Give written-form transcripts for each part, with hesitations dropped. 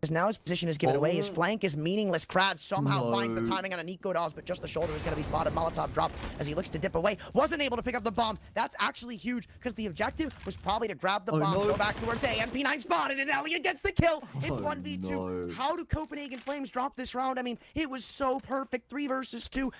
because now his position is given away. His flank is meaningless. Krad somehow finds the timing on a Nico Dawes, but just the shoulder is going to be spotted. Molotov drop as he looks to dip away. Wasn't able to pick up the bomb. That's actually huge because the objective was probably to grab the bomb, go back towards A. MP9 spotted, and Elliot gets the kill. It's 1v2. How do Copenhagen Flames drop this round? I mean, it was so perfect. 3 versus 2.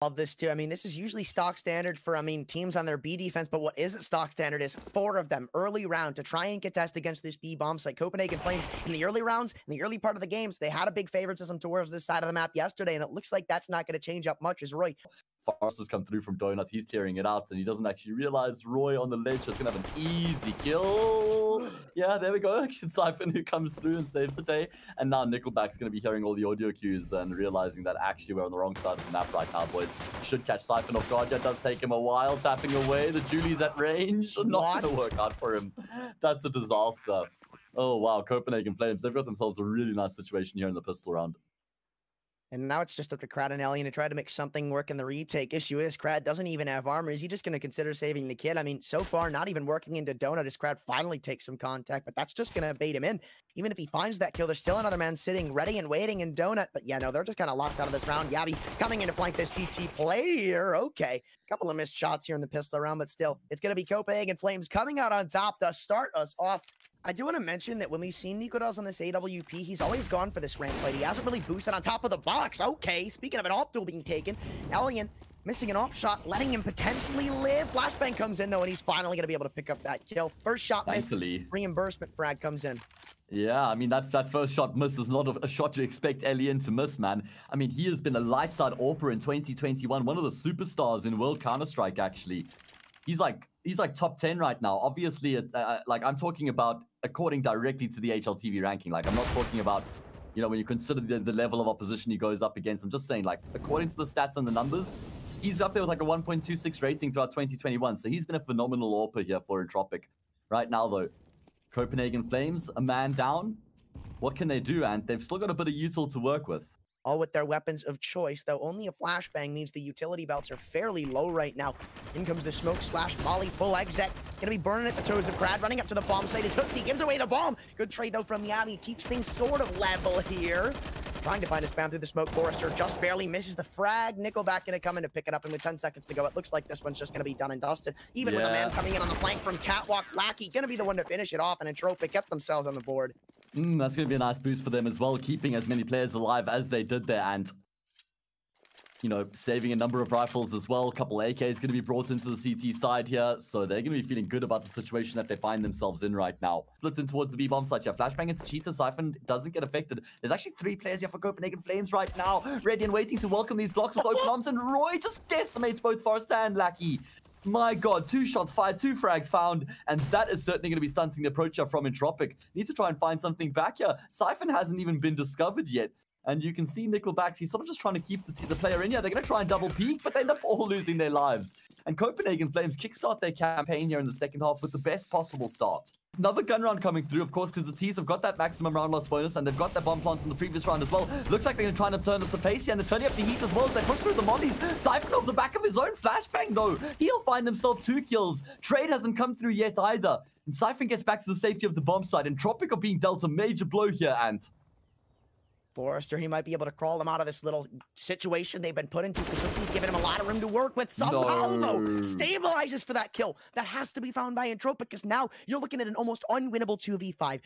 Love this too. I mean, this is usually stock standard for, teams on their B defense, but what isn't stock standard is 4 of them early round to try and contest against this B bomb site. Copenhagen Flames in the early rounds, in the early part of the games, they had a big favoritism towards this side of the map yesterday, and it looks like that's not going to change up much as Roy. Fast has come through from Donut. He's clearing it out, and he doesn't actually realize Roy on the ledge is going to have an easy kill. Yeah, there we go. Actually, Siphon who comes through and saves the day. And now Nickelback's going to be hearing all the audio cues and realizing that actually we're on the wrong side of the map right now, boys. Should catch Siphon off guard. That does take him a while. Tapping away. The Julie's at range. Not going to work out for him. That's a disaster. Oh, wow. Copenhagen Flames. They've got themselves a really nice situation here in the pistol round. And now it's just up to Krad and Alien to try to make something work in the retake. Issue is, Krad doesn't even have armor. Is he just going to consider saving the kid? I mean, so far, not even working into Donut as Krad finally takes some contact, but that's just going to bait him in. Even if he finds that kill, there's still another man sitting ready and waiting in Donut. But yeah, no, they're just kind of locked out of this round. Yabby coming in to flank this CT player. Okay, a couple of missed shots here in the pistol round, but still, it's going to be Copenhagen Flames coming out on top to start us off. I do want to mention that when we've seen Nico Dawes on this AWP, he's always gone for this rank fight. He hasn't really boosted on top of the box. Okay, speaking of an op duel being taken, Alien missing an op shot, letting him potentially live. Flashbang comes in, though, and he's finally going to be able to pick up that kill. First shot missed. Reimbursement frag comes in. Yeah, I mean, that first shot miss is not a shot you expect Alien to miss, man. I mean, he has been a light side AWPer in 2021, one of the superstars in World Counter-Strike, actually. He's like top 10 right now. Obviously, I'm talking about according directly to the HLTV ranking. Like, I'm not talking about, when you consider the level of opposition he goes up against. I'm just saying, like, according to the stats and the numbers, he's up there with like a 1.26 rating throughout 2021. So he's been a phenomenal AWPer here for Entropiq. Right now, though, Copenhagen Flames, a man down. What can they do? And they've still got a bit of util to work with. All with their weapons of choice, though only a flashbang means the utility belts are fairly low right now. In comes the smoke slash molly full exec. Gonna be burning at the toes of Krad, running up to the bomb site. His Hooksy gives away the bomb. Good trade, though, from the Abby. Keeps things sort of level here. Trying to find a spam through the smoke. Forrester just barely misses the frag. Nickelback gonna come in to pick it up, and with 10 seconds to go, it looks like this one's just gonna be done and dusted. Even with a man coming in on the flank from Catwalk, Lackey gonna be the one to finish it off, and Entropiq kept themselves on the board. That's gonna be a nice boost for them as well, keeping as many players alive as they did there, and saving a number of rifles as well. A couple AKs going to be brought into the CT side here. So they're going to be feeling good about the situation that they find themselves in right now. Splits in towards the B-bomb site here. Flashbang into Cheetah. Siphon doesn't get affected. There's actually 3 players here for Copenhagen Flames right now. Ready and waiting to welcome these blocks with open arms. And Roy just decimates both Forrester and Lackey. My God, 2 shots fired, 2 frags found, and that is certainly going to be stunting the approach here from Entropiq. Need to try and find something back here. Siphon hasn't even been discovered yet. And you can see Nickelback, he's sort of just trying to keep the player in here. They're going to try and double peek, but they end up all losing their lives. And Copenhagen Flames kickstart their campaign here in the second half with the best possible start. Another gun round coming through, of course, because the T's have got that maximum round loss bonus, and they've got their bomb plants in the previous round as well. Looks like they're going to try and turn up the pace here, and they're turning up the heat as well as they push through the mollies. Siphon off the back of his own flashbang, though. He'll find himself 2 kills. Trade hasn't come through yet either. And Siphon gets back to the safety of the bomb site. Entropiq are being dealt a major blow here, and Forrester, he might be able to crawl them out of this little situation they've been put into because he's given him a lot of room to work with. Somehow, though, stabilizes for that kill. That has to be found by Entropiq because now you're looking at an almost unwinnable 2v5.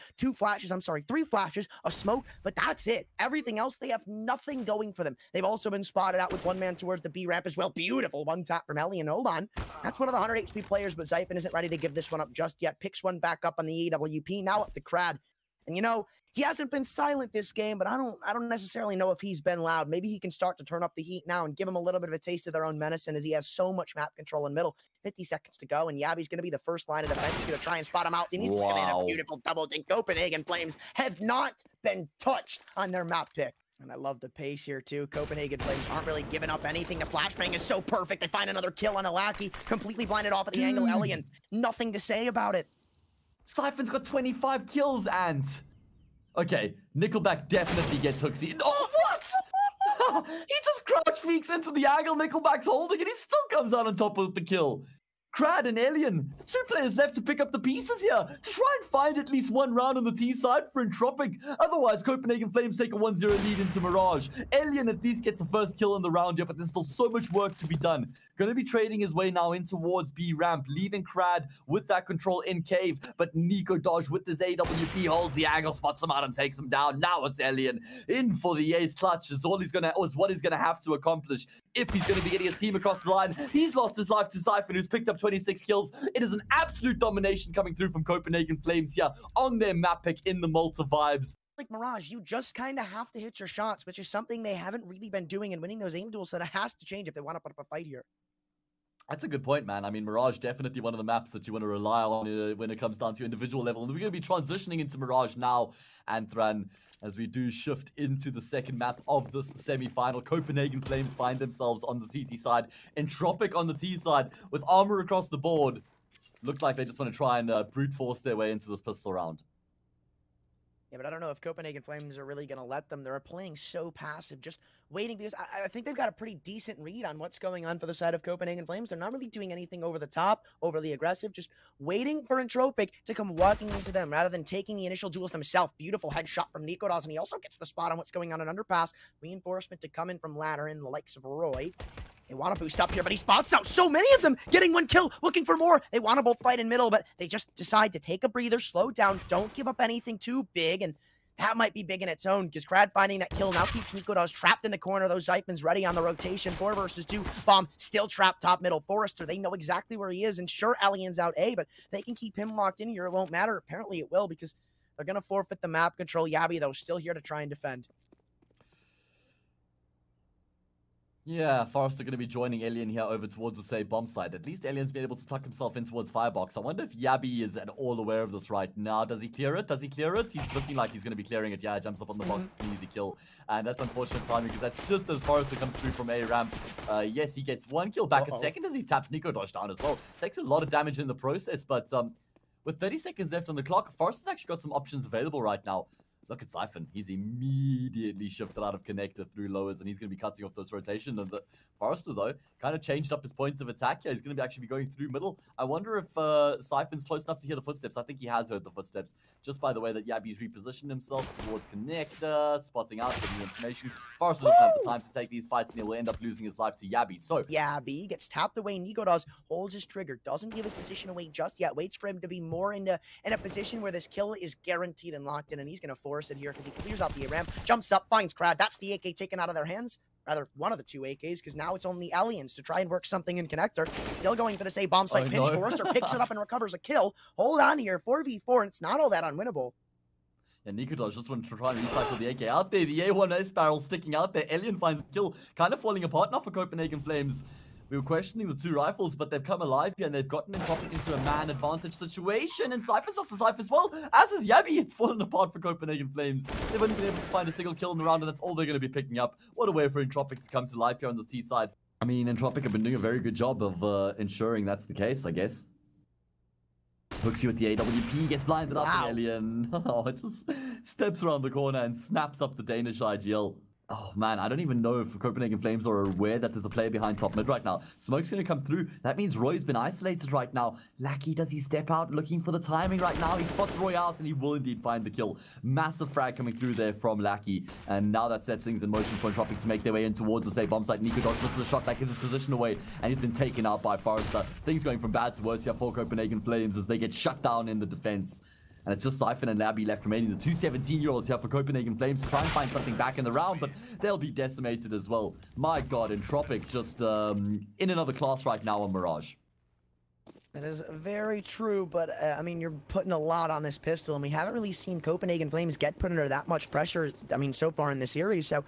3 flashes, a smoke, but that's it. Everything else, they have nothing going for them. They've also been spotted out with 1 man towards the B ramp as well. Beautiful 1 tap from Ellie, and hold on. That's one of the 100 HP players, but Siphon isn't ready to give this one up just yet. Picks one back up on the AWP, now up to Krad. And he hasn't been silent this game, but I don't necessarily know if he's been loud. Maybe he can start to turn up the heat now and give them a little bit of a taste of their own medicine as he has so much map control in middle. 50 seconds to go, and Yabby's going to be the first line of defense. He's going to try and spot him out. And he's just going to hit a beautiful double dink. Copenhagen Flames have not been touched on their map pick. And I love the pace here, too. Copenhagen Flames aren't really giving up anything. The flashbang is so perfect. They find another kill on a Lackey. Completely blinded off at the angle. Elian, nothing to say about it. Siphon's got 25 kills, and okay, Nickelback definitely gets Hooksy. Oh, what? He just crouch peeks into the angle Nickelback's holding, and he still comes out on top with the kill. Crad and Alien, 2 players left to pick up the pieces here to try and find at least 1 round on the T side for Entropiq. Otherwise, Copenhagen Flames take a 1-0 lead into Mirage. Alien at least gets the first kill in the round here, but there's still so much work to be done. Going to be trading his way now in towards B ramp, leaving Crad with that control in cave, but Nico Dodge with his AWP holds the angle, spots him out and takes him down. Now it's Alien in for the ace clutch is what he's gonna have to accomplish if he's going to be getting a team across the line. He's lost his life to Siphon, who's picked up 26 kills. It is an absolute domination coming through from Copenhagen Flames here on their map pick in the Malta vibes. Like Mirage, you just kind of have to hit your shots, which is something they haven't really been doing, and winning those aim duels, so it has to change if they want to put up a fight here. That's a good point, man. I mean, Mirage definitely one of the maps that you want to rely on when it comes down to individual level. And we're going to be transitioning into Mirage now, Anthran, as we do shift into the second map of this semi-final. Copenhagen Flames find themselves on the CT side. Entropiq on the T side with armor across the board. Looked like they just want to try and brute force their way into this pistol round. Yeah, but I don't know if Copenhagen Flames are really going to let them. They're playing so passive, just waiting, because I think they've got a pretty decent read on what's going on for the side of Copenhagen Flames. They're not really doing anything over the top, overly aggressive, just waiting for Entropiq to come walking into them rather than taking the initial duels themselves. Beautiful headshot from Nico Dawes, and he also gets the spot on what's going on in underpass. Reinforcement to come in from ladder in the likes of Roy. They want to boost up here, but he spots out so many of them, getting 1 kill, looking for more. They want to both fight in middle, but they just decide to take a breather, slow down, don't give up anything too big, and that might be big in its own, because Crad finding that kill now keeps Nico Dawes trapped in the corner. Those Zyphons ready on the rotation. 4 versus 2. Bomb still trapped top middle. Forrester, they know exactly where he is, and sure, Alien's out A, but they can keep him locked in here. It won't matter. Apparently it will, because they're going to forfeit the map control. Yabi, though, still here to try and defend. Yeah, Forrester going to be joining Alien here over towards the save bomb side. At least Alien's been able to tuck himself in towards Firebox. I wonder if Yabi is at all aware of this right now. Does he clear it? Does he clear it? He's looking like he's going to be clearing it. Yeah, jumps up on the box. It's an easy kill. And that's unfortunate timing, because that's just as Forrester comes through from A ramp. Yes, he gets 1 kill back. A second as he taps Nico Dodge down as well. Takes a lot of damage in the process, but with 30 seconds left on the clock, Forrester's actually got some options available right now. Look at Siphon. He's immediately shifted out of connector through lowers, and he's going to be cutting off those rotation. And the Forrester, though, kind of changed up his points of attack here. He's going to be actually going through middle. I wonder if Siphon's close enough to hear the footsteps. I think he has heard the footsteps, just by the way that Yabi's repositioned himself towards connector, spotting out, getting the information. Forrester doesn't have the time to take these fights, and he will end up losing his life to Yabi. So Yabi gets tapped away. Nico Dawes holds his trigger, doesn't give his position away just yet, waits for him to be more in a position where this kill is guaranteed and locked in, and he's going to force it here because he clears out the ramp, jumps up, finds Crad. That's the AK taken out of their hands. Rather, one of the 2 AKs, because now it's only Aliens to try and work something in connector. Still going for the save bomb site pinch. Forrester picks it up and recovers a kill. Hold on here, 4v4, and it's not all that unwinnable. And Nico Dodge just wanted to try and recycle the AK out there. The A1S barrel sticking out there. Alien finds the kill. Kind of falling apart now for Copenhagen Flames. We were questioning the 2 rifles, but they've come alive here, and they've gotten Entropiq into a man advantage situation. And Cypher's lost his life as well, as is Yabi. It's fallen apart for Copenhagen Flames. They've only been able to find a single kill in the round, and that's all they're going to be picking up. What a way for Entropiq to come to life here on this T side. I mean, Entropiq have been doing a very good job of ensuring that's the case, I guess. Hooks you with the AWP, gets blinded up the Alien. Oh, it just steps around the corner and snaps up the Danish IGL. Oh man, I don't even know if Copenhagen Flames are aware that there's a player behind top mid right now. Smoke's going to come through. That means Roy's been isolated right now. Lackey, does he step out looking for the timing right now? He spots Roy out, and he will indeed find the kill. Massive frag coming through there from Lackey. And now that sets things in motion for Entropiq to make their way in towards the safe bomb site. Nico Dodge misses a shot that gives his position away, and he's been taken out by Forrester. Things going from bad to worse here for Copenhagen Flames as they get shut down in the defense. And it's just Siphon and Labby left remaining. The 2 17-year-olds here for Copenhagen Flames to try and find something back in the round, but they'll be decimated as well. My god, Entropiq just in another class right now on Mirage. That is very true, but I mean, you're putting a lot on this pistol, and we haven't really seen Copenhagen Flames get put under that much pressure, I mean, so far in the series, so I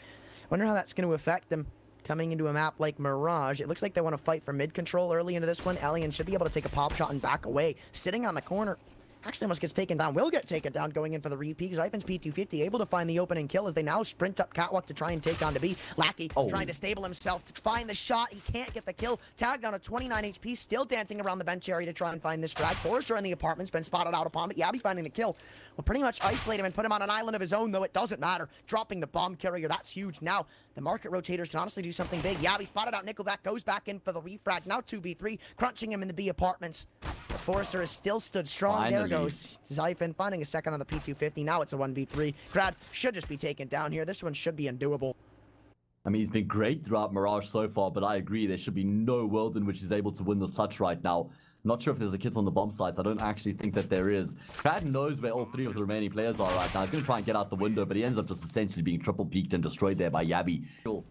wonder how that's going to affect them coming into a map like Mirage. It looks like they want to fight for mid control early into this one. Alien should be able to take a pop shot and back away. Sitting on the corner, actually almost gets taken down, will get taken down going in for the repeat. Zyphon's P250 able to find the opening kill as they now sprint up catwalk to try and take on to B. Lackey trying to stable himself to find the shot. He can't get the kill. Tagged down at 29 HP, still dancing around the bench area to try and find this frag. Forrester in the apartment's been spotted out upon, but Yabby finding the kill will pretty much isolate him and put him on an island of his own, though it doesn't matter. Dropping the bomb carrier, that's huge. Now, the market rotators can honestly do something big. Yabby spotted out Nickelback, goes back in for the refrag. Now 2v3, crunching him in the B apartments. But Forrester has still stood strong. Finally. There goes Zyphon, finding a second on the P250. Now it's a 1v3. Grad should just be taken down here. This one should be undoable. I mean, he's been great throughout Mirage so far, but I agree, there should be no world in which he's able to win this touch right now. Not sure if there's a kit on the bomb sites. I don't actually think that there is. Crad knows where all three of the remaining players are right now. He's going to try and get out the window, but he ends up just essentially being triple peeked and destroyed there by Yabby. Cool.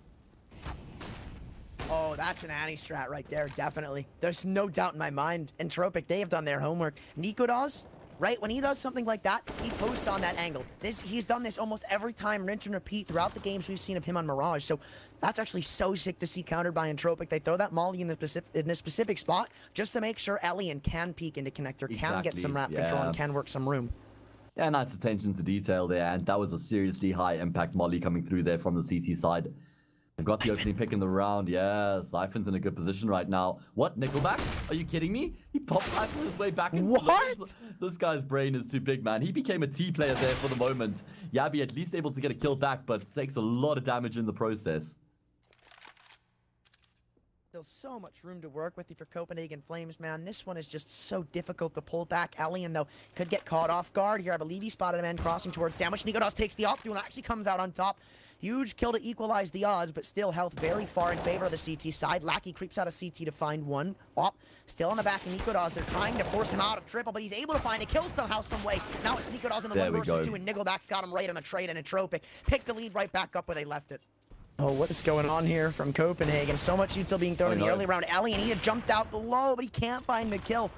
Oh, that's an anti-strat right there, definitely. There's no doubt in my mind. Entropiq, they have done their homework. Nico does, right? When he does something like that, he posts on that angle. He's done this almost every time, rinse and repeat, throughout the games we've seen of him on Mirage. So that's actually so sick to see countered by Entropiq. They throw that molly in this specific spot just to make sure Elian can peek into connector, can get some map control, and can work some room. Yeah, nice attention to detail there, and that was a seriously high impact molly coming through there from the CT side. They've got the opening pick in the round. Yeah, Zyphon's in a good position right now. What? Nickelback? Are you kidding me? He popped Zyphon his way back into this guy's brain is too big, man. He became a T player there for the moment. Yabby at least able to get a kill back, but takes a lot of damage in the process. Still so much room to work with you for Copenhagen Flames, man. This one is just so difficult to pull back. Elian, though, could get caught off guard here. I believe he spotted a man crossing towards Sandwich. Nikodos takes the op, and actually comes out on top. Huge kill to equalize the odds, but still health very far in favor of the CT side. Lackey creeps out of CT to find one. Op, still on the back of Nikodos. They're trying to force him out of triple, but he's able to find a kill somehow, some way. Now it's Nikodos in the 1 versus 2, and Nickelback's got him right on the trade, and Entropiq picked the lead right back up where they left it. Oh, what is going on here from Copenhagen? So much util being thrown in the early round. Elian, he had jumped out below, but he can't find the kill.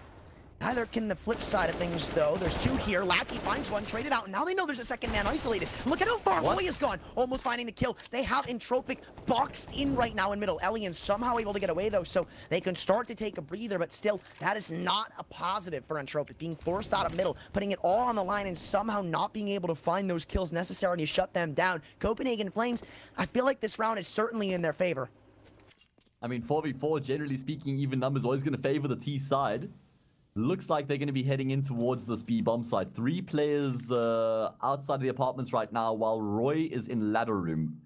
Neither can the flip side of things, though. There's two here. Lackey finds one, traded out, and now they know there's a second man isolated. Look at how far Hoy has gone. Almost finding the kill. They have Entropiq boxed in right now in middle. Elian somehow able to get away, though, so they can start to take a breather, but still, that is not a positive for Entropiq. Being forced out of middle, putting it all on the line, and somehow not being able to find those kills necessary to shut them down. Copenhagen Flames, I feel like this round is certainly in their favor. I mean, 4v4, generally speaking, even numbers always going to favor the T side. Looks like they're going to be heading in towards this B bomb site. 3 players outside of the apartments right now, while Roy is in ladder room.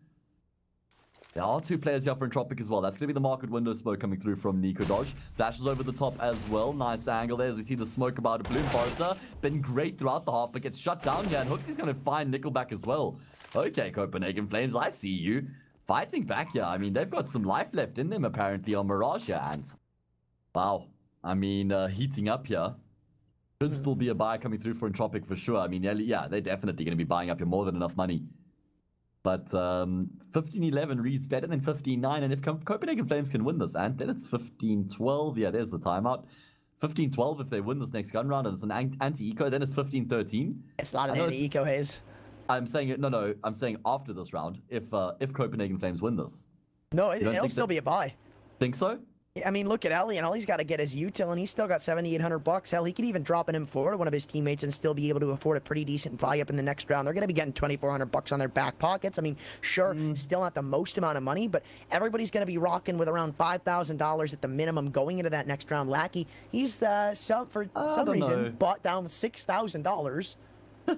There are 2 players here for Entropiq as well. That's going to be the market window smoke coming through from Nico Dodge. Flashes over the top as well. Nice angle there as we see the smoke about a Bloom Forester. Been great throughout the half, but gets shut down here. And Hooksy's going to find Nickelback as well. Okay, Copenhagen Flames, I see you. Fighting back here. I mean, they've got some life left in them apparently on Mirage here. And wow. I mean, heating up here. Should still be a buy coming through for Entropiq for sure. I mean, yeah, they're definitely going to be buying up here more than enough money. But 15-11 reads better than 15-9. And if Copenhagen Flames can win this, and then it's 15-12. Yeah, there's the timeout. 15-12 if they win this next gun round and it's an anti-eco, then it's 15-13. It's not an anti-eco, Hayes. I'm saying it. No. I'm saying after this round, if Copenhagen Flames win this. No, it'll still be a buy. Think so? I mean, look at Elian. All he's got to get is util, and he's still got $7,800. Hell, he could even drop an M4 to one of his teammates and still be able to afford a pretty decent buy up in the next round. They're going to be getting $2,400 on their back pockets. I mean, sure, still not the most amount of money, but everybody's going to be rocking with around $5,000 at the minimum going into that next round. Lackey, he's for some reason bought down $6,000.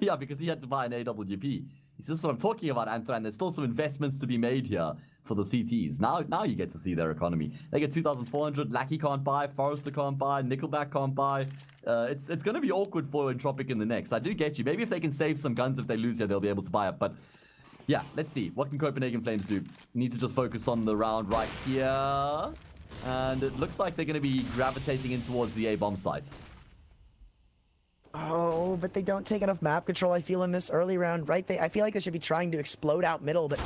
Yeah, because he had to buy an AWP. This is what I'm talking about, Anthony. There's still some investments to be made here for the CTs. Now you get to see their economy. They get 2,400. Lackey can't buy. Forrester can't buy. Nickelback can't buy. It's going to be awkward for Entropiq in the next. I do get you. Maybe if they can save some guns if they lose here, they'll be able to buy up. But yeah, let's see. What can Copenhagen Flames do? Need to just focus on the round right here. And it looks like they're going to be gravitating in towards the A bomb site. Oh, but they don't take enough map control, I feel, in this early round, right? I feel like they should be trying to explode out middle, but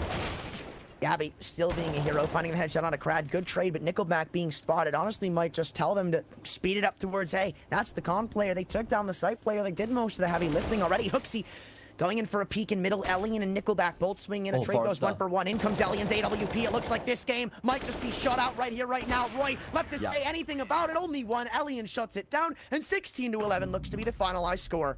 Gabby still being a hero, finding the headshot on a Crad. Good trade, but Nickelback being spotted honestly might just tell them to speed it up towards A. That's the con player. They took down the site player. They did most of the heavy lifting already. Hooksy Going in for a peek in middle. Elian and Nickelback both swing in. A trade goes 1-for-1. In comes Elian's AWP. It looks like this game might just be shut out right here, right now. Roy left to say anything about it. Only one. Elian shuts it down. And 16-11 looks to be the finalized score.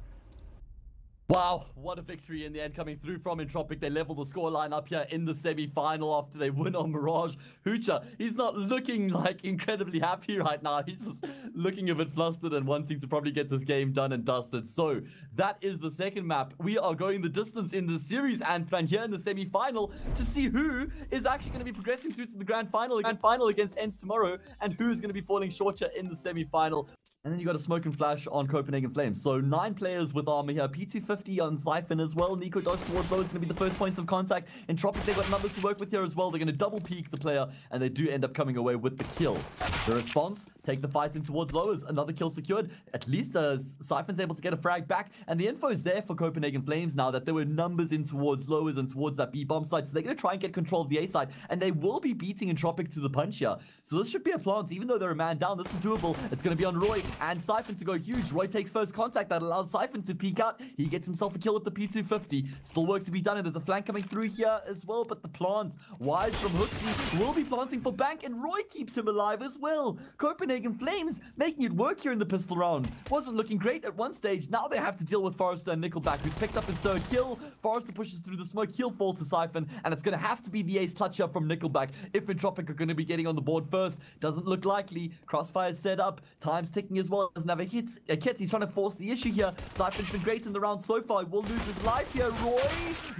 Wow, what a victory in the end coming through from Entropiq. They level the scoreline up here in the semi-final after they win on Mirage. Hoocha, he's not looking like incredibly happy right now. He's just looking a bit flustered and wanting to probably get this game done and dusted. So that is the second map. We are going the distance in the series, Antwan, here in the semi-final to see who is actually going to be progressing through to the grand final against Ents tomorrow, and who is going to be falling short here in the semi-final. And then you got a smoke and flash on Copenhagen Flames. So 9 players with armor here. P250 on Siphon as well. Nico dodge towards low is going to be the first points of contact. Entropiq, they've got numbers to work with here as well. They're going to double peek the player, and they do end up coming away with the kill. The response, take the fight in towards lowers. Another kill secured. At least Siphon's able to get a frag back. And the info is there for Copenhagen Flames now that there were numbers in towards lowers and towards that B bomb site. So they're going to try and get control of the A side. And they will be beating Entropiq to the punch here. So this should be a plant. Even though they're a man down, this is doable. It's going to be on Roy and Siphon to go huge. Roy takes first contact. That allows Siphon to peek out. He gets himself a kill with the P250. Still work to be done, and there's a flank coming through here as well. But the plant, wise from Hooksy, will be planting for Bank, and Roy keeps him alive as well. Copenhagen Flames making it work here in the pistol round. Wasn't looking great at one stage. Now they have to deal with Forrester and Nickelback, who's picked up his third kill. Forrester pushes through the smoke. He'll fall to Siphon, and it's going to have to be the ace clutch up from Nickelback if Entropiq are going to be getting on the board first. Doesn't look likely. Crossfire's set up. Time's ticking as well. Doesn't have a hit. He's trying to force the issue here. Siphon's been great in the round so far. He will lose his life here. Roy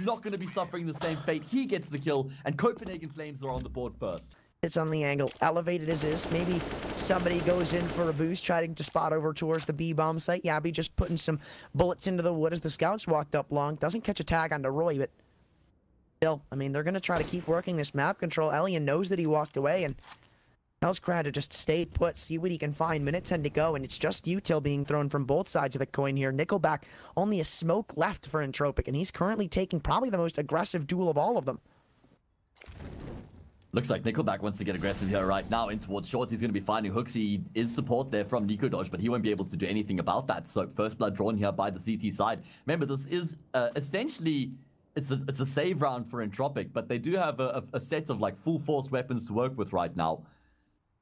not going to be suffering the same fate. He gets the kill, and Copenhagen Flames are on the board first. It's on the angle, elevated as is. Maybe somebody goes in for a boost, trying to spot over towards the B bomb site. Yabby just putting some bullets into the wood as the scouts walked up long. Doesn't catch a tag onto Roy, but still, I mean, they're going to try to keep working this map control. Elian knows that he walked away, and tells Crad to just stay put, see what he can find. Minute 10 to go, and it's just util being thrown from both sides of the coin here. Nickelback, only a smoke left for Entropiq, and he's currently taking probably the most aggressive duel of all of them. Looks like Nickelback wants to get aggressive here right now in towards shorts. He's going to be finding Hooksy. Is support there from Nico Dodge, but he won't be able to do anything about that. So first blood drawn here by the CT side. Remember, this is essentially... It's a save round for Entropiq, but they do have a set of like full force weapons to work with right now.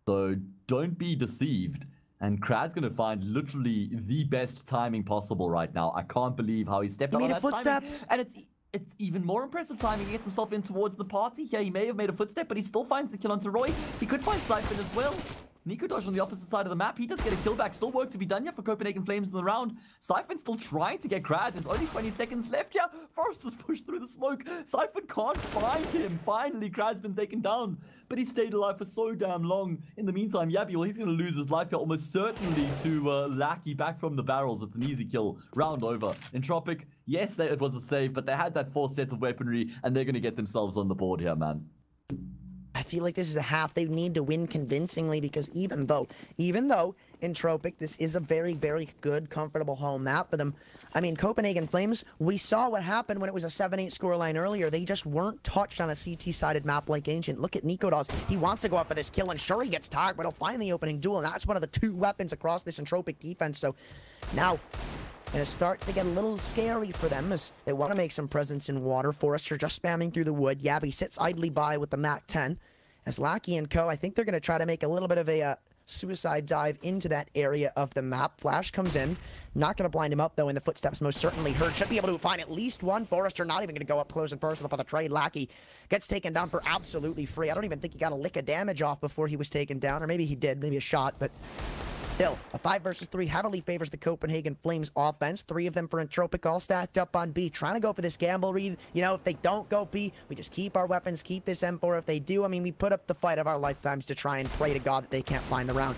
So don't be deceived. And Krad's going to find literally the best timing possible right now. I can't believe how he stepped out on that footstep. And it's even more impressive timing. He gets himself in towards the party. Yeah, he may have made a footstep, but he still finds the kill onto Roy. He could find Siphon as well. Nico Dodge on the opposite side of the map. He does get a kill back. Still work to be done here for Copenhagen Flames in the round. Siphon still trying to get Krad. There's only 20 seconds left here. Forrester's pushed through the smoke. Siphon can't find him. Finally, Krad's been taken down. But he stayed alive for so damn long. In the meantime, Yabby, well, he's going to lose his life here almost certainly to Lackey back from the barrels. It's an easy kill. Round over. Entropiq, yes, it was a save, but they had that fourth set of weaponry, and they're going to get themselves on the board here, man. I feel like this is a half they need to win convincingly, because even though Entropiq, this is a very, very good, comfortable home map for them. I mean, Copenhagen Flames, we saw what happened when it was a 7-8 scoreline earlier. They just weren't touched on a CT-sided map like Ancient. Look at Nico Dawes. He wants to go up for this kill, and sure, he gets tagged, but he'll find the opening duel, and that's one of the 2 weapons across this Entropiq defense. So now, and it starts to get a little scary for them as they want to make some presence in water. Forrester just spamming through the wood. Yabby sits idly by with the Mac 10. As Lackey and co, I think they're going to try to make a little bit of a suicide dive into that area of the map. Flash comes in. Not going to blind him up, though, in the footsteps most certainly heard. Should be able to find at least one. Forrester not even going to go up close and personal for the trade. Lackey gets taken down for absolutely free. I don't even think he got a lick of damage off before he was taken down. Or maybe he did. Maybe a shot, but... still, a 5 versus 3 heavily favors the Copenhagen Flames offense. 3 of them for Entropiq, all stacked up on B. Trying to go for this gamble read. You know, if they don't go B, we just keep our weapons, keep this M4. If they do, I mean, we put up the fight of our lifetimes to try and pray to God that they can't find the round.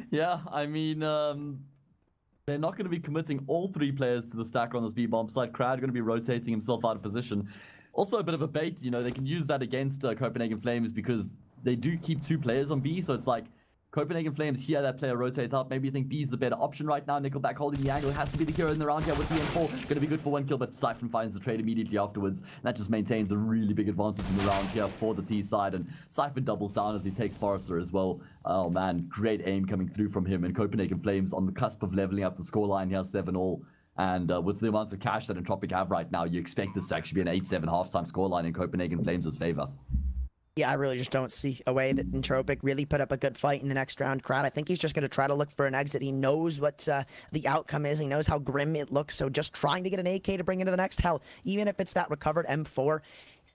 Yeah, I mean, they're not going to be committing all 3 players to the stacker on this B-bomb side. Crowd going to be rotating himself out of position. Also a bit of a bait, you know, they can use that against Copenhagen Flames because they do keep 2 players on B, so it's like Copenhagen Flames here, that player rotates out. Maybe you think B's the better option right now. Nickelback holding the angle. Has to be the hero in the round here with the M4. Going to be good for 1 kill, but Siphon finds the trade immediately afterwards. And that just maintains a really big advantage in the round here for the T side. And Siphon doubles down as he takes Forrester as well. Oh man, great aim coming through from him. And Copenhagen Flames on the cusp of leveling up the scoreline here, 7-all. And with the amount of cash that Entropiq have right now, you expect this to actually be an 8-7 halftime scoreline in Copenhagen Flames' favor. Yeah, I really just don't see a way that Entropiq really put up a good fight in the next round. Crowd, I think he's just going to try to look for an exit. He knows what the outcome is. He knows how grim it looks. So just trying to get an AK to bring into the next hell, even if it's that recovered M4.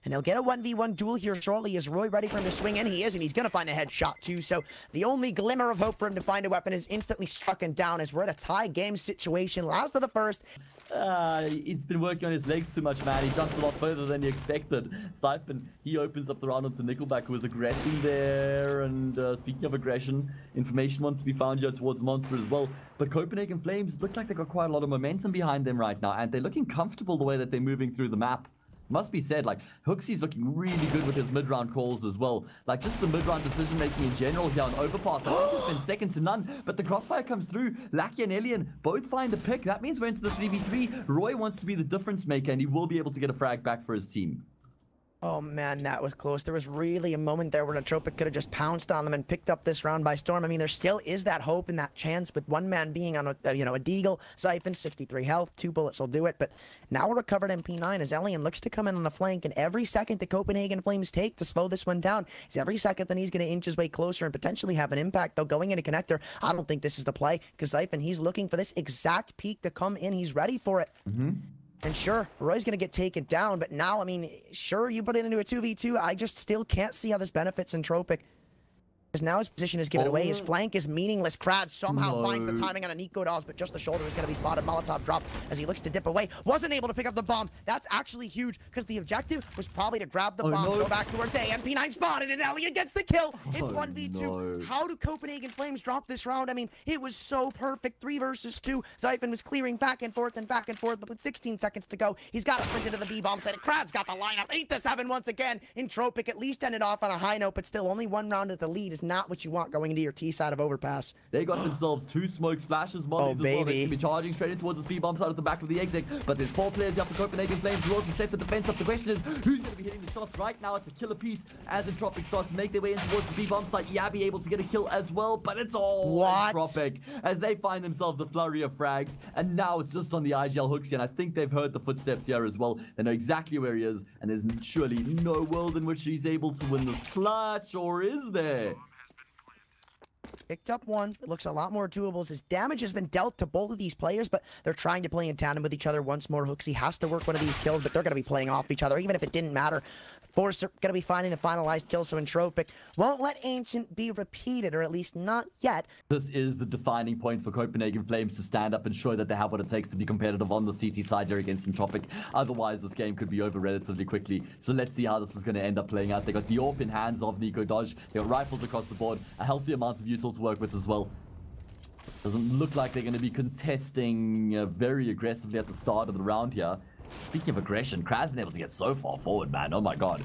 And he'll get a 1v1 duel here shortly. Is Roy ready for him to swing in? He is, and he's going to find a headshot too. So the only glimmer of hope for him to find a weapon is instantly struck and down as we're at a tie game situation. Last of the first. He's been working on his legs too much, man. He jumps a lot further than you expected. Siphon, he opens up the round onto Nickelback, who was aggressing there. And speaking of aggression, information wants to be found here towards Monster as well. But Copenhagen Flames look like they've got quite a lot of momentum behind them right now. And they're looking comfortable the way that they're moving through the map. Must be said, like, HooXi's looking really good with his mid-round calls as well. Like, just the mid-round decision-making in general here on Overpass. I think it's been second to none, but the crossfire comes through. Lackey and Elian both find a pick. That means we're into the 3v3. Roy wants to be the difference maker, and he will be able to get a frag back for his team. Oh man, that was close. There was really a moment there where Entropiq could have just pounced on them and picked up this round by storm. I mean, there still is that hope and that chance with one man being on a Deagle. Siphon, 63 health, 2 bullets will do it. But now a recovered MP9 as Elian looks to come in on the flank, and every second the Copenhagen Flames take to slow this one down is every second then he's going to inch his way closer and potentially have an impact. Though going into connector, I don't think this is the play, because Siphon, he's looking for this exact peak to come in. He's ready for it. And sure, Roy's going to get taken down, but now, I mean, sure, you put it into a 2v2. I just still can't see how this benefits Entropiq. Because now his position is given away. His flank is meaningless. Krad somehow finds the timing on a Nico Dawes, but just the shoulder is going to be spotted. Molotov drop as he looks to dip away. Wasn't able to pick up the bomb. That's actually huge, because the objective was probably to grab the bomb, go back towards A. MP9 spotted, and Elliot gets the kill. It's 1v2. How do Copenhagen Flames drop this round? I mean, it was so perfect. 3 versus 2. Siphon was clearing back and forth, but with 16 seconds to go, he's got to sprint into the B-bomb site. Krad's got the lineup. 8-7 once again. Entropiq at least ended off on a high note, but still only 1 round at the lead is not what you want going into your T side of Overpass. They got themselves 2 smoke splashes, mollies as well. They're going to be charging straight in towards the speed bomb side at the back of the exit. But there's 4 players here for Copenhagen Flames who also set the defense up. The question is, who's going to be hitting the shots right now? It's a killer piece as Entropiq starts to make their way in towards the B-bomb site. Yabby able to get a kill as well, but it's all Entropiq as they find themselves a flurry of frags. And now it's just on the IGL HooXi, and I think they've heard the footsteps here as well. They know exactly where he is, and there's surely no world in which he's able to win this clutch, or is there? Picked up 1. It looks a lot more doable. His damage has been dealt to both of these players, but they're trying to play in tandem with each other once more. HooXi has to work one of these kills, but they're going to be playing off each other, even if it didn't matter. Forrester going to be finding the finalized kill, so Entropiq won't let Ancient be repeated, or at least not yet. This is the defining point for Copenhagen Flames to stand up and show that they have what it takes to be competitive on the CT side here against Entropiq. Otherwise, this game could be over relatively quickly. So let's see how this is going to end up playing out. They got the AWP in hands of Nico Dodge. They got rifles across the board, a healthy amount of util to work with as well. Doesn't look like they're going to be contesting very aggressively at the start of the round here. Speaking of aggression, Krad's been able to get so far forward, man. Oh my god.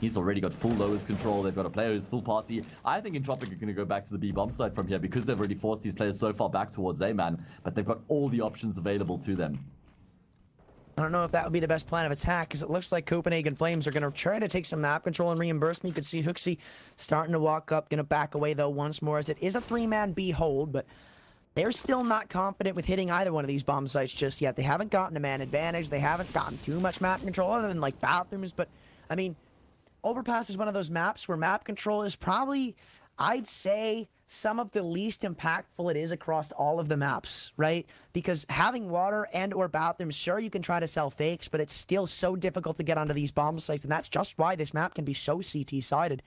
He's already got full lowers control. They've got a player who's full party. I think Entropiq are going to go back to the B-bomb side from here because they've already forced these players so far back towards A, man. But they've got all the options available to them. I don't know if that would be the best plan of attack, because it looks like Copenhagen Flames are going to try to take some map control and reimburse me. You could see HooXi starting to walk up, going to back away, though, once more, as it is a 3-man B hold, but they're still not confident with hitting either one of these bomb sites just yet. They haven't gotten a man advantage. They haven't gotten too much map control other than, like, bathrooms. But, I mean, Overpass is one of those maps where map control is probably, I'd say, some of the least impactful it is across all of the maps, right? Because having water and or bathrooms, sure, you can try to sell fakes, but it's still so difficult to get onto these bomb sites. And that's just why this map can be so CT-sided.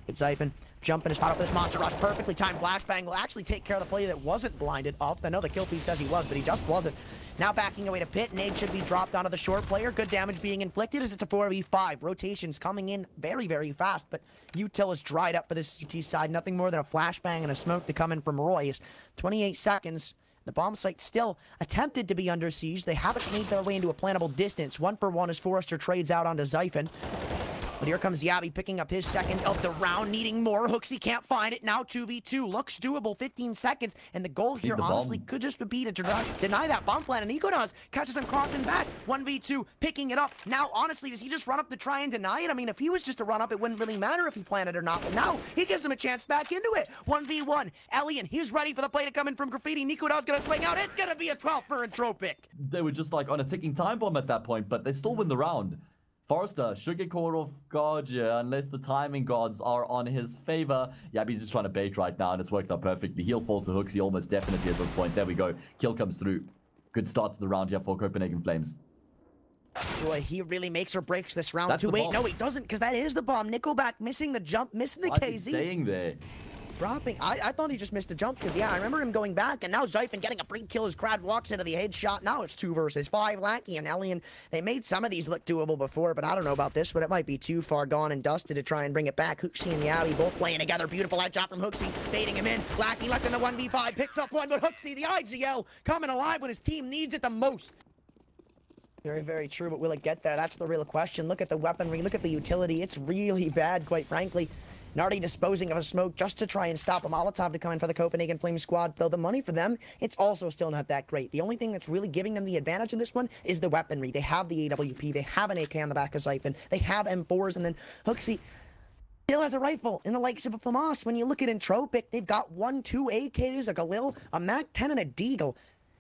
It's Siphon jumping to spot up this monster rush. Perfectly timed flashbang will actually take care of the play that wasn't blinded up. I know the kill feed says he was, but he just wasn't. Now backing away to pit. Nade should be dropped onto the short player. Good damage being inflicted as it's a 4v5. Rotations coming in very, very fast, but util is dried up for this CT side. Nothing more than a flashbang and a smoke to come in from Roy's. 28 seconds. The bomb site still attempted to be under siege. They haven't made their way into a plannable distance. 1-for-1 as Forrester trades out onto Siphon. But here comes Yabi picking up his second of the round, needing more. Hooksy can't find it. Now 2v2. Looks doable. 15 seconds. And the goal here, honestly, could just be to deny that bomb plan. And Nico does. Catches him crossing back. 1v2. Picking it up. Now, honestly, does he just run up to try and deny it? I mean, if he was just to run up, it wouldn't really matter if he planted or not. But now, he gives him a chance back into it. 1v1. Elian, he's ready for the play to come in from Graffiti. Nico Daw's going to swing out. It's going to be a 12 for Entropiq. They were just like on a ticking time bomb at that point, but they still win the round. Forrester should get caught off guard, yeah, unless the timing gods are on his favor. Yabi's just trying to bait right now, and it's worked out perfectly. He'll fall to Hooksy almost definitely at this point. There we go. Kill comes through. Good start to the round here for Copenhagen Flames. Boy, he really makes or breaks this round. 2-8. No, he doesn't, because that is the bomb. Nickelback missing the jump, missing the KZ. Staying there. Dropping. I thought he just missed a jump because, yeah, I remember him going back, and now Zyphon getting a free kill as Crad walks into the headshot. Now it's 2 versus 5. Lackey and Elian, they made some of these look doable before, but I don't know about this, but it might be too far gone and dusted to try and bring it back. Hooksy and Yabi both playing together. Beautiful headshot from Hooksy, baiting him in. Lackey left in the 1v5, picks up one, but Hooksy, the IGL, coming alive when his team needs it the most. Very, very true, but will it get there? That's the real question. Look at the weaponry, look at the utility. It's really bad, quite frankly. Nardi disposing of a smoke just to try and stop a Molotov to come in for the Copenhagen Flames squad. Though the money for them, it's also still not that great. The only thing that's really giving them the advantage in this one is the weaponry. They have the AWP, they have an AK on the back of Zyphon, they have M4s, and then Hooksy still has a rifle in the likes of a FAMAS. When you look at Entropiq, they've got 1, 2 AKs, a Galil, a MAC-10, and a Deagle.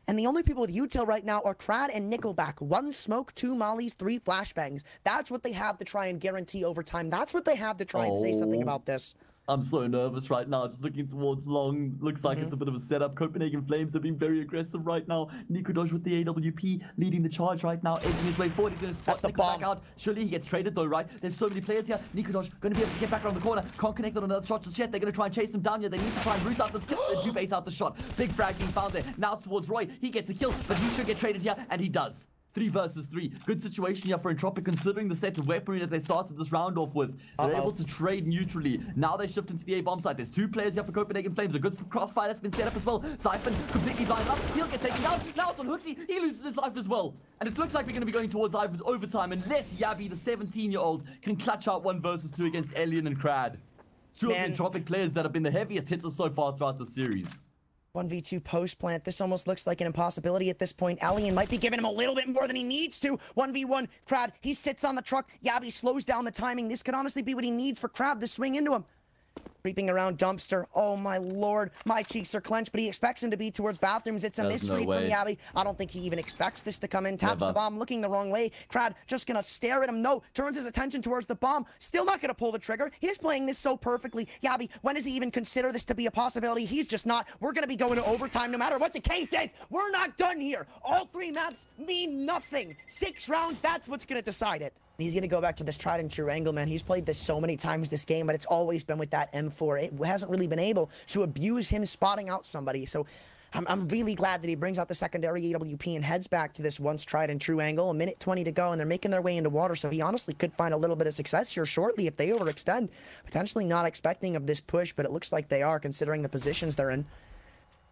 And the only people with util right now are Crad and Nickelback. 1 smoke, 2 mollies, 3 flashbangs. That's what they have to try and guarantee overtime. That's what they have to try and say something about this. I'm so nervous right now, just looking towards long. Looks like it's a bit of a setup. Copenhagen Flames are being very aggressive right now. Nico Dodge with the AWP leading the charge right now, edging his way forward. He's going to spot Nico back out. Surely he gets traded though, right? There's so many players here. Nico Dodge going to be able to get back around the corner. Can't connect on another shot just yet. They're going to try and chase him down here. They need to try and root out this kill. They do bait out the shot. Big frag being found there. Now towards Roy. He gets a kill, but he should get traded here, and he does. 3 versus 3. Good situation here for Entropiq considering the set of weaponry that they started this round off with. They're able to trade neutrally. Now they shift into the A-bomb site. There's 2 players here for Copenhagen Flames. A good crossfire that's been set up as well. Zyphon completely blind up. He'll get taken down. Now it's on Hooksy. He loses his life as well. And it looks like we're going to be going towards Zyphon's overtime unless Yabi, the 17-year-old, can clutch out 1 versus 2 against Elian and Crad. 2 of the Entropiq players that have been the heaviest hitters so far throughout the series. 1v2 post plant. This almost looks like an impossibility at this point. Elian might be giving him a little bit more than he needs to. 1v1. Crad, he sits on the truck. Yabi slows down the timing. This could honestly be what he needs for Crab to swing into him. Creeping around dumpster. Oh my lord. My cheeks are clenched, but he expects him to be towards bathrooms. It's a misread from Yabi. I don't think he even expects this to come in. Taps the bomb, looking the wrong way. Crad just gonna stare at him. No, turns his attention towards the bomb. Still not gonna pull the trigger. He's playing this so perfectly. Yabi, when does he even consider this to be a possibility? He's just not. We're gonna be going to overtime no matter what the case is. We're not done here. All 3 maps mean nothing. 6 rounds, that's what's gonna decide it. He's going to go back to this tried and true angle, man. He's played this so many times this game, but it's always been with that M4. It hasn't really been able to abuse him spotting out somebody. So I'm really glad that he brings out the secondary AWP and heads back to this once tried and true angle. 1:20 to go, and they're making their way into water, so he honestly could find a little bit of success here shortly if they overextend. Potentially not expecting of this push, but it looks like they are considering the positions they're in.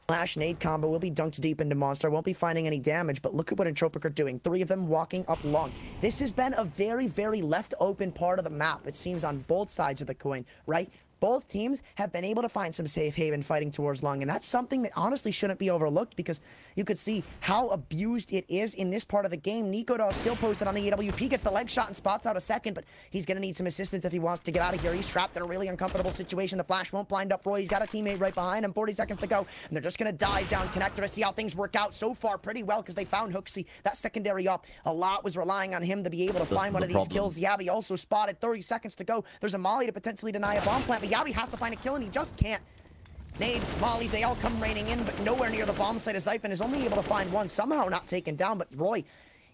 Flash nade combo will be dunked deep into Monster. Won't be finding any damage, but look at what Entropiq are doing. 3 of them walking up long. This has been a very, very left open part of the map, it seems, on both sides of the coin, right? Both teams have been able to find some safe haven fighting towards long, and that's something that honestly shouldn't be overlooked because you could see how abused it is in this part of the game. Nico Dawg still posted on the AWP, gets the leg shot and spots out a second, but he's going to need some assistance if he wants to get out of here. He's trapped in a really uncomfortable situation. The flash won't blind up Roy. He's got a teammate right behind him. 40 seconds to go, and they're just going to dive down connector to see how things work out. So far, pretty well because they found Hooksy. That secondary up, a lot was relying on him to be able to find one of these kills. Yabi also spotted. 30 seconds to go. There's a molly to potentially deny a bomb plant, but Yabi has to find a kill, and he just can't. Nades, mollies, they all come raining in, but nowhere near the bomb site as Zyphon is only able to find one, somehow not taken down, but Roy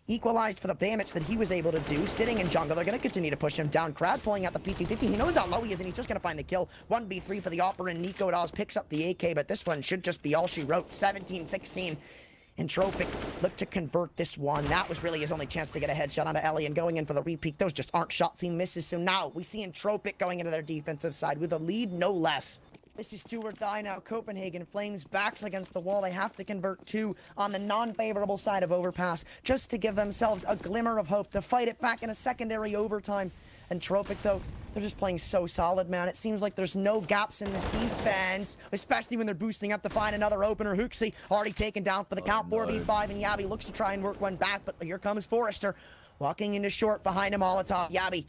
equalized for the damage that he was able to do, sitting in jungle. They're going to continue to push him down. Crad pulling out the P250. He knows how low he is, and he's just going to find the kill. 1v3 for the operand. Nico Dawg picks up the AK, but this one should just be all she wrote. 17-16. Entropiq looked to convert this one. That was really his only chance to get a headshot onto Ellie, and going in for the repeat. Those just aren't shots he misses. So now we see Entropiq going into their defensive side with a lead, no less. This is do or die now. Copenhagen Flames backs against the wall. They have to convert 2 on the non-favorable side of overpass just to give themselves a glimmer of hope to fight it back in a secondary overtime Entropiq, though, they're just playing so solid, man. It seems like there's no gaps in this defense, especially when they're boosting up to find another opener. Hooksy already taken down for the count, 4v5, and Yabi looks to try and work one back, but here comes Forrester, walking into short behind a Molotov. Yabi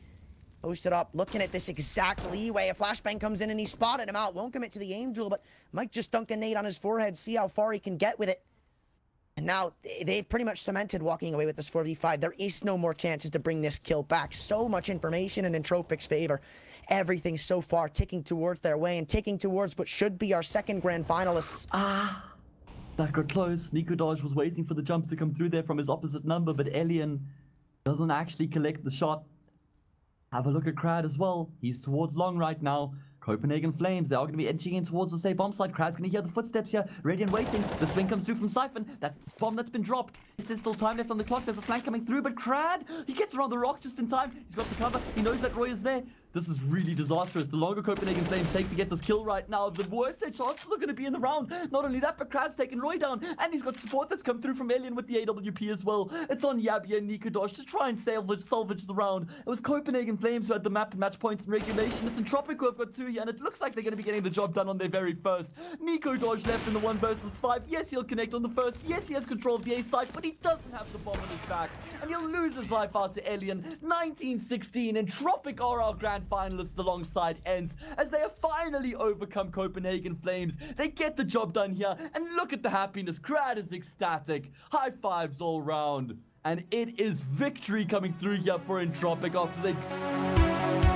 posted up, looking at this exact leeway. A flashbang comes in and he spotted him out. Won't commit to the aim duel, but might just dunk a nade on his forehead, see how far he can get with it. And now they've pretty much cemented walking away with this 4v5. There is no more chances to bring this kill back. So much information in Entropiq's favor. Everything so far ticking towards their way and ticking towards what should be our second grand finalists. That got close. Nico Dodge was waiting for the jump to come through there from his opposite number, but Elian doesn't actually collect the shot. Have a look at Crad as well. He's towards long right now. Copenhagen Flames, they are going to be edging in towards the safe bomb side. Crad's going to hear the footsteps here. Radiant waiting. The swing comes through from Siphon. That's the bomb that's been dropped. There's still time left on the clock. There's a flank coming through, but Crad, he gets around the rock just in time. He's got the cover. He knows that Roy is there. This is really disastrous. The longer Copenhagen Flames take to get this kill right now, the worse their chances are going to be in the round. Not only that, but Krad's taken Roy down, and he's got support that's come through from Alien with the AWP as well. It's on Yabi and Nico Dosh to try and salvage the round. It was Copenhagen Flames who had the map and match points and regulation. It's Entropiq who have got 2 here, and it looks like they're going to be getting the job done on their very first. Nico Dosh left in the 1 versus 5. Yes, he'll connect on the first. Yes, he has control of the A side, but he doesn't have the bomb on his back, and he'll lose his life out to Alien. 19-16, Entropiq are our grand finalists alongside Ents, as they have finally overcome Copenhagen Flames. They get the job done here, and look at the happiness. Crad is ecstatic. High fives all round. And it is victory coming through here for Entropiq after they...